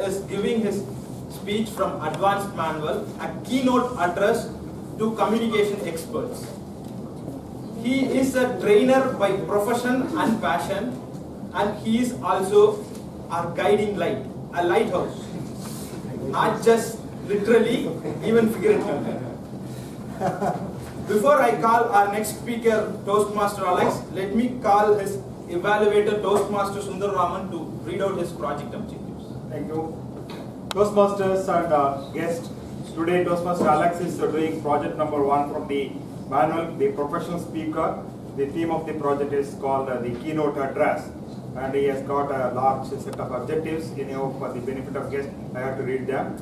is giving his speech from Advanced Manual, a keynote address to communication experts. He is a trainer by profession and passion, and he is also our guiding light, a lighthouse. Not just literally, even figuratively. Before I call our next speaker, Toastmaster Alex, let me call his evaluator, Toastmaster Sundar Raman, to read out his project objectives. Thank you. Toastmasters and guests, today Toastmaster Alex is doing project number 1 from the manual, the professional speaker. The theme of the project is called the keynote address, and he has got a large set of objectives. For the benefit of guests, I have to read them.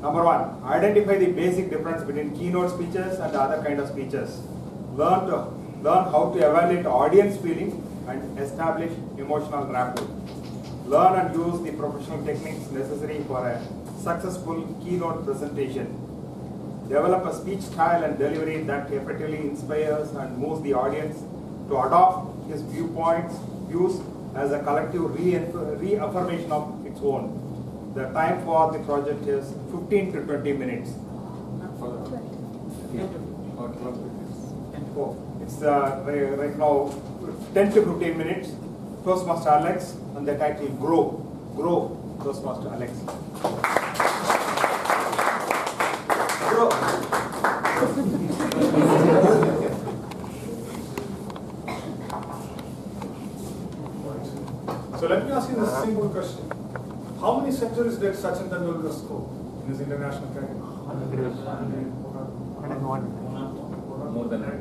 Number 1, identify the basic difference between keynote speeches and other kind of speeches. Learn how to evaluate audience feeling and establish emotional rapport. Learn and use the professional techniques necessary for a successful keynote presentation. Develop a speech style and delivery that effectively inspires and moves the audience to adopt his views as a collective reaffirmation of its own. The time for the project is 15 to 20 minutes. It's right now 10 to 15 minutes. Toastmaster Alex, and the title Grow, Toastmaster Alex. Grow. So let me ask you this simple question. How many centuries did Sachin Tendulkar score in his international career? 101. More than that.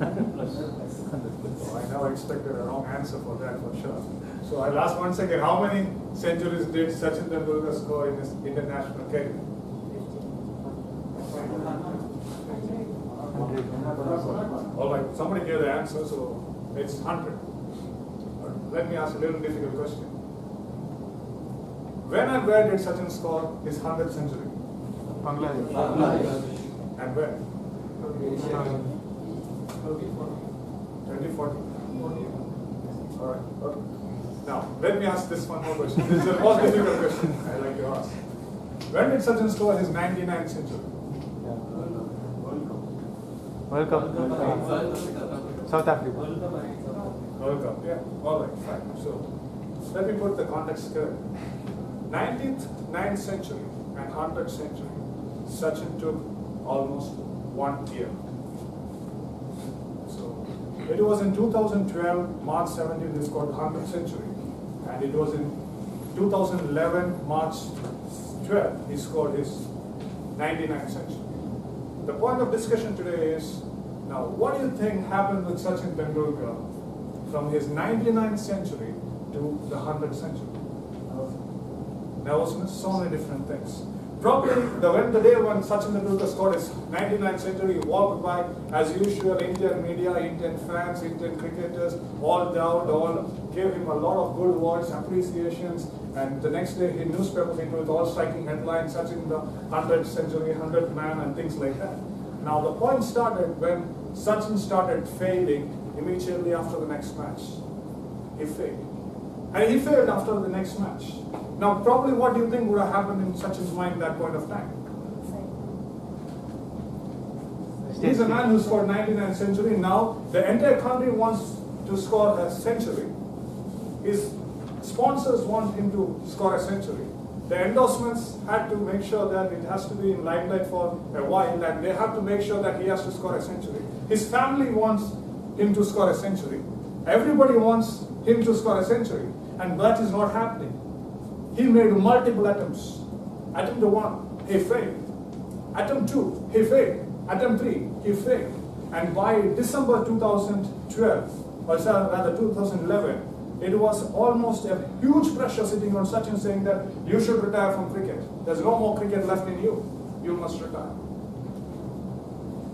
So I now expected a wrong answer for that for sure. So I'll ask once again, how many centuries did Sachin Tendulkar score in his international career? All right, somebody gave the answer, so it's 100. Let me ask a little difficult question. When and where did Sachin score his 100th century? Bangladesh. And where? 2040. All right. Okay. Now, let me ask this one more question. This is the most difficult question I like to ask. When did Sachin score his 99th century? World Cup. South Africa. World Cup. Yeah. All right. Fine. So, let me put the context clear. 9th century and 100th century, Sachin took almost 1 year. So, it was in 2012, March 17, he scored 100th century. And it was in 2011, March 12, he scored his 99th century. The point of discussion today is, now what do you think happened with Sachin Tendulkar from his 99th century to the 100th century? Nervousness, so many different things. Probably the day when Sachin Tendulkar scored his 99th century, he walked by, as usual, Indian media, Indian fans, Indian cricketers, all down, all gave him a lot of good words, appreciations, and the next day in newspapers it was all striking headlines, Sachin the 100th century, 100th man, and things like that. Now the point started when Sachin started failing immediately after the next match. He failed. And he failed after the next match. Now, probably what do you think would have happened in Sachin's mind at that point of time? He's a man who scored 99th century. Now, the entire country wants to score a century. His sponsors want him to score a century. The endorsements had to make sure that it has to be in limelight for a while, and they have to make sure that he has to score a century. His family wants him to score a century. Everybody wants him to score a century, and that is not happening. He made multiple attempts. Attempt 1, he failed. Attempt 2, he failed. Attempt 3, he failed. And by December 2012, or rather 2011, it was almost a huge pressure sitting on Sachin saying that you should retire from cricket. There's no more cricket left in you. You must retire.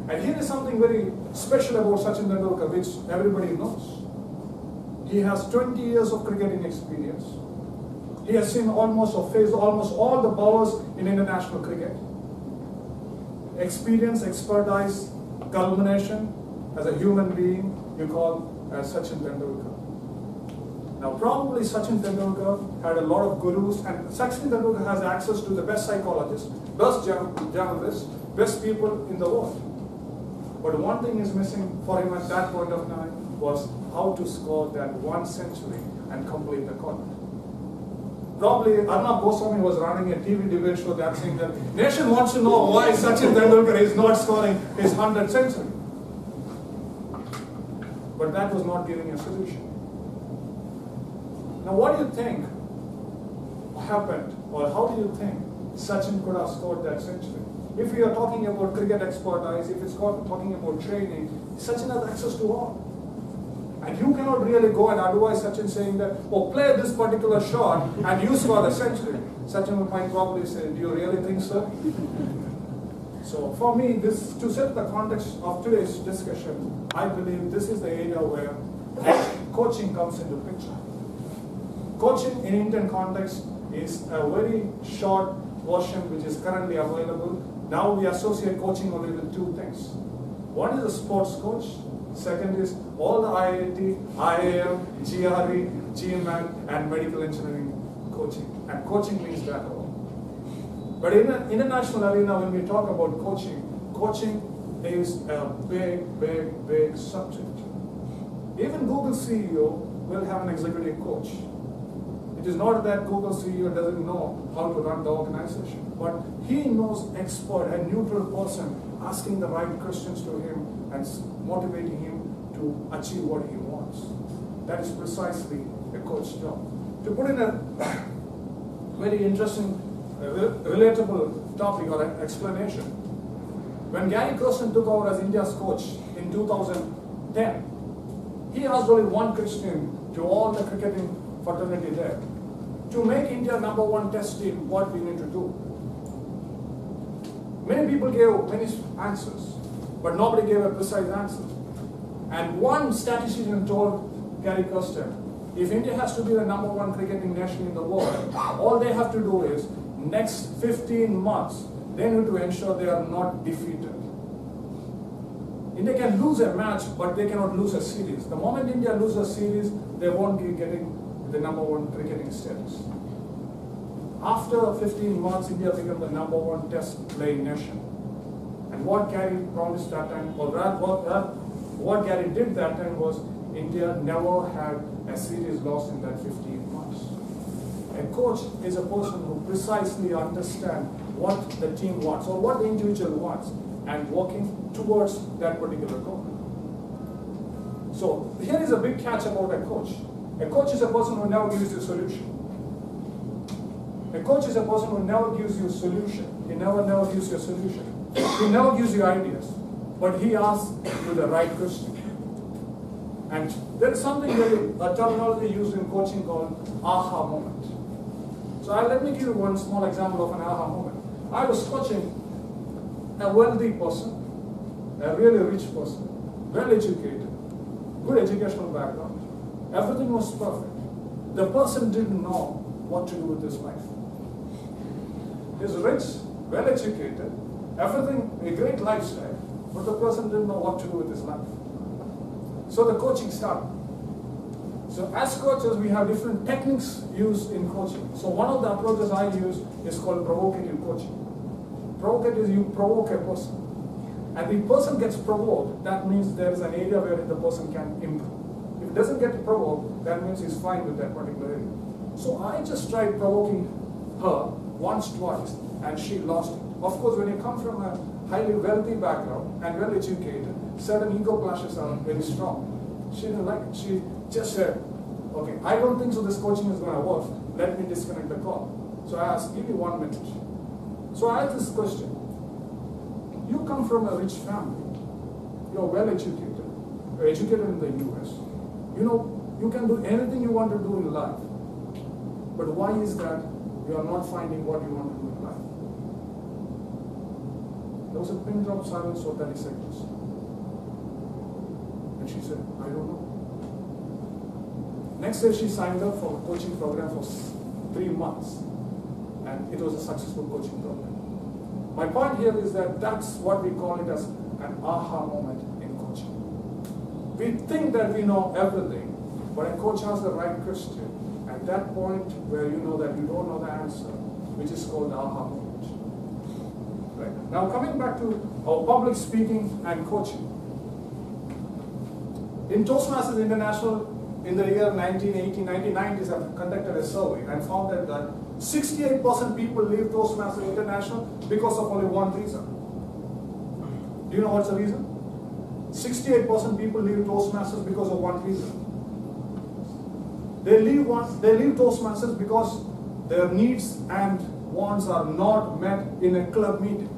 And here is something very special about Sachin Tendulkar, which everybody knows. He has 20 years of cricketing experience. He has seen faced almost all the bowlers in international cricket. Experience, expertise, culmination as a human being, you call as Sachin Tendulkar. Now, probably Sachin Tendulkar had a lot of gurus, and Sachin Tendulkar has access to the best psychologists, best journalists, best people in the world. But one thing is missing for him at that point of time was how to score that one century and complete the contract. Probably Arnab Goswami was running a TV debate show that saying that nation wants to know why Sachin Tendulkar is not scoring his 100th century. But that was not giving a solution. Now what do you think happened, or how do you think Sachin could have scored that century? If we are talking about cricket expertise, if it's talking about training, Sachin has access to all. And you cannot really go and advise Sachin saying that, oh, play this particular shot and you score the century. Sachin might probably say, do you really think so? So for me, this to set the context of today's discussion, I believe this is the area where coaching comes into picture. Coaching in Indian context is a very short version which is currently available. Now we associate coaching only with two things. One is a sports coach. Second is all the IIT, IIM, GRE, GMAT, and medical engineering coaching. And coaching means that all. But in an international arena, when we talk about coaching, coaching is a big, big, big subject. Even Google CEO will have an executive coach. It is not that Google CEO doesn't know how to run the organization, but he knows expert and neutral person asking the right questions to him and motivating him to achieve what he wants. That is precisely a coach job. To put in a very interesting, relatable topic or explanation, when Gary Kirsten took over as India's coach in 2010, he asked only one question to all the cricketing fraternity there. To make India #1 test team, what we need to do? Many people gave many answers, but nobody gave a precise answer. And one statistician told Gary Kirsten, if India has to be the #1 cricketing nation in the world, all they have to do is, next 15 months, they need to ensure they are not defeated. India can lose a match, but they cannot lose a series. The moment India loses a series, they won't be getting the #1 cricketing status. After 15 months, India became the #1 test playing nation. And what Gary promised that time, or what Gary did that time was, India never had a series lost in that 15 months. A coach is a person who precisely understands what the team wants or what the individual wants and working towards that particular goal. So here is a big catch about a coach. A coach is a person who never gives you a solution. A coach is a person who never gives you a solution. He never gives you a solution. He never gives you ideas. But he asks you the right question. And there is something a terminology used in coaching called aha moment. So let me give you one small example of an aha moment. I was coaching a wealthy person, a really rich person, well educated, good educational background. Everything was perfect. The person didn't know what to do with his life. He's rich, well educated, everything, a great lifestyle, but the person didn't know what to do with his life. So the coaching started. So as coaches, we have different techniques used in coaching. So one of the approaches I use is called provocative coaching. Provocative is you provoke a person. And the person gets provoked, that means there is an area where the person can improve. If it doesn't get provoked, that means he's fine with that particular area. So I just tried provoking her once, twice, and she lost it. Of course, when you come from a highly wealthy background and well educated, certain ego clashes are very strong. She didn't like it. She just said, okay, I don't think so this coaching is going to work. Let me disconnect the call. So I asked, give me 1 minute. So I asked this question. You come from a rich family. You're well educated. You're educated in the US. You know, you can do anything you want to do in life. But why is that you are not finding what you want to do in life? There was a pin drop silence for 30 seconds. And she said, I don't know. Next day she signed up for a coaching program for 3 months. And it was a successful coaching program. My point here is that that's what we call it as an aha moment in coaching. We think that we know everything, But a coach asks the right question, at that point where you know that you don't know the answer, which is called the aha moment. Right. Now coming back to our public speaking and coaching. In Toastmasters International, in the year 1980, 1990s, I've conducted a survey and found that 68% people leave Toastmasters International because of only one reason. Do you know what's the reason? 68% people leave Toastmasters because of one reason. They leave Toastmasters because their needs and wants are not met in a club meeting.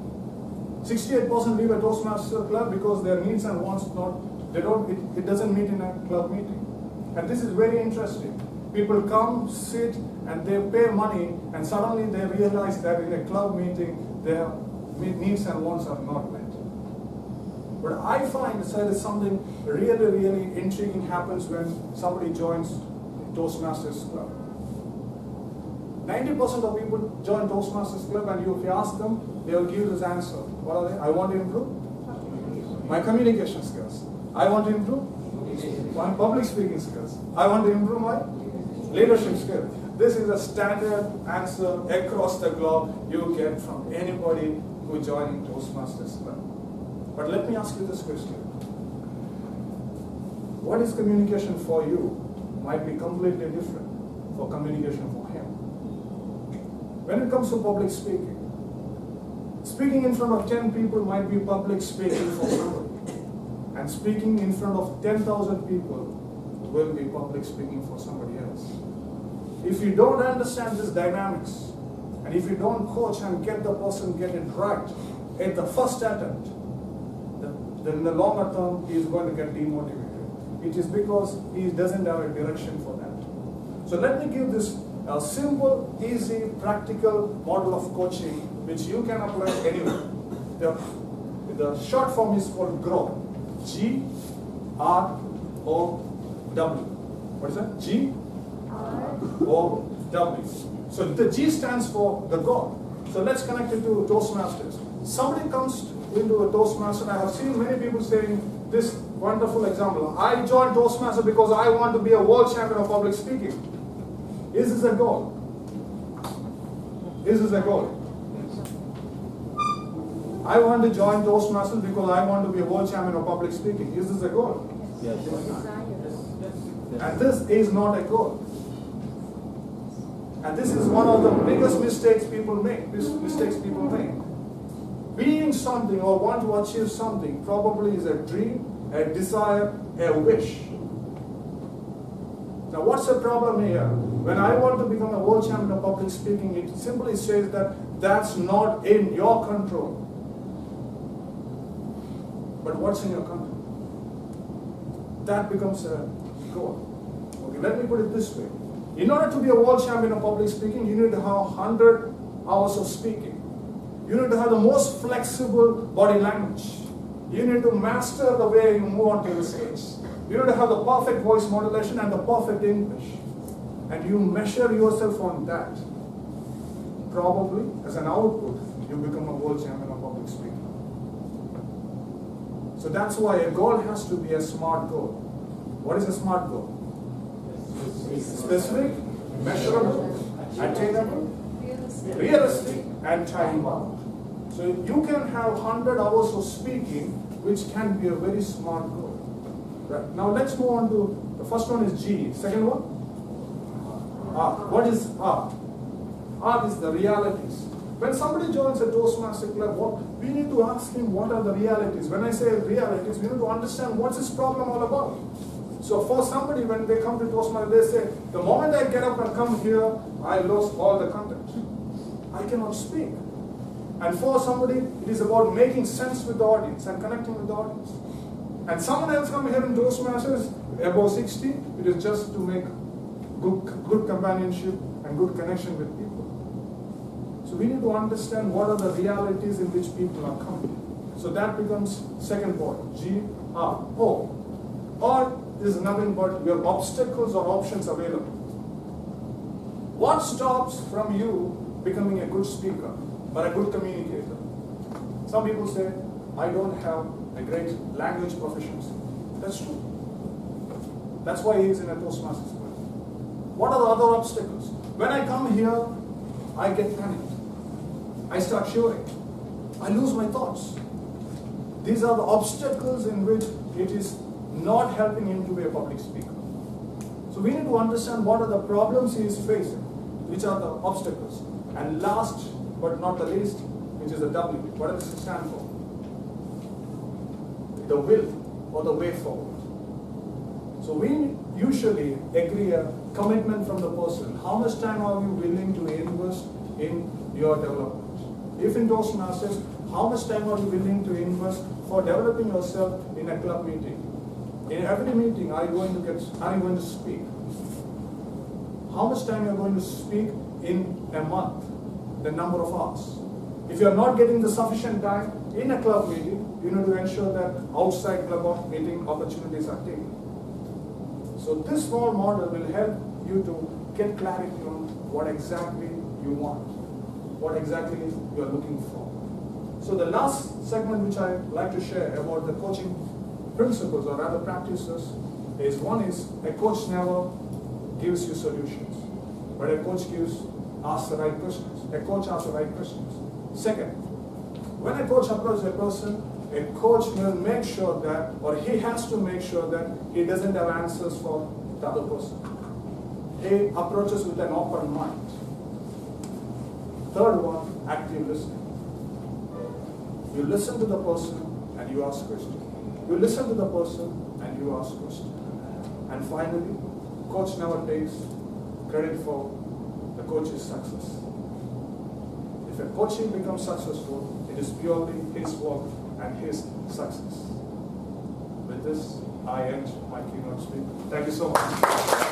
68% leave a Toastmaster club because their needs and wants it doesn't meet in a club meeting. And this is very interesting. People come, sit, and they pay money, and suddenly they realize that in a club meeting, their needs and wants are not met. But I find that there is something really, really intriguing happens when somebody joins Toastmasters Club. 90% of people join Toastmasters Club, and if you ask them, they will give this answer. What are they? I want to improve my communication skills. I want to improve my public speaking skills. I want to improve my leadership skills. This is a standard answer across the globe you get from anybody who joins Toastmasters Club. But let me ask you this question. What is communication for you might be completely different for communication for him. When it comes to public speaking, speaking in front of 10 people might be public speaking for somebody. And speaking in front of 10,000 people will be public speaking for somebody else. If you don't understand this dynamics, and if you don't coach and get the person get it right at the first attempt, then in the longer term he is going to get demotivated. It is because he doesn't have a direction for that. So let me give this a simple, easy, practical model of coaching which you can apply anywhere. The short form is called GROW. G-R-O-W. What is that? G-R-O-W. So the G stands for the God. So let's connect it to Toastmasters. Somebody comes into a Toastmaster, and I have seen many people saying this wonderful example. I joined Toastmaster because I want to be a world champion of public speaking. Is this a goal? Is this a goal? I want to join Toastmasters because I want to be a world champion of public speaking. Is this a goal? Yes. And this is not a goal. And this is one of the biggest mistakes people make. Being something or want to achieve something probably is a dream, a desire, a wish. Now what's the problem here? When I want to become a world champion of public speaking, it simply says that that's not in your control. But what's in your control? That becomes a goal. Okay, let me put it this way. In order to be a world champion of public speaking, you need to have 100 hours of speaking. You need to have the most flexible body language. You need to master the way you move onto the stage. You need to have the perfect voice modulation and the perfect English. And you measure yourself on that. Probably, as an output, you become a world champion of public speaking. So that's why a goal has to be a SMART goal. What is a SMART goal? Specific, measurable, attainable, realistic, and time-bound. So you can have 100 hours of speaking, which can be a very smart goal. Right. Now let's move on to, the first one is G. Second one? R. What is R? R is the realities. When somebody joins a Toastmaster club, we need to ask him what are the realities. When I say realities, we need to understand what's his problem all about. So for somebody, when they come to Toastmaster, they say, the moment I get up and come here, I lost all the content. I cannot speak. And for somebody, it is about making sense with the audience and connecting with the audience. And someone else come here in Toastmasters, above 60, it is just to make good companionship and good connection with people. So we need to understand what are the realities in which people are coming. So that becomes second point, G, R, O. Or is nothing but your obstacles or options available. What stops from you becoming a good speaker or a good communicator? Some people say, I don't have a great language proficiency. That's true. That's why he is in a Toastmasters club. What are the other obstacles? When I come here, I get panicked. I start shivering. I lose my thoughts. These are the obstacles in which it is not helping him to be a public speaker. So we need to understand what are the problems he is facing, which are the obstacles. And last but not the least, which is the W. What does it stand for? The will or the way forward. So we usually agree a commitment from the person. How much time are you willing to invest in your development? If in Toastmasters, how much time are you willing to invest for developing yourself in a club meeting? In every meeting, are you going to speak? How much time you are going to speak in a month? The number of hours. If you are not getting the sufficient time in a club meeting, you need to ensure that outside club meeting opportunities are taken. So this small model will help you to get clarity on what exactly you want, what exactly you are looking for. So the last segment which I like to share about the coaching principles or rather practices is one is a coach never gives you solutions, but a coach asks the right questions. A coach asks the right questions. Second, when a coach approaches a person, a coach will make sure that, or he has to make sure that he doesn't have answers for the other person. He approaches with an open mind. Third one, active listening. You listen to the person and you ask questions. You listen to the person and you ask questions. And finally, coach never takes credit for the coach's success. If a coach becomes successful, it is purely his work and his success. With this, I end my keynote speech. Thank you so much.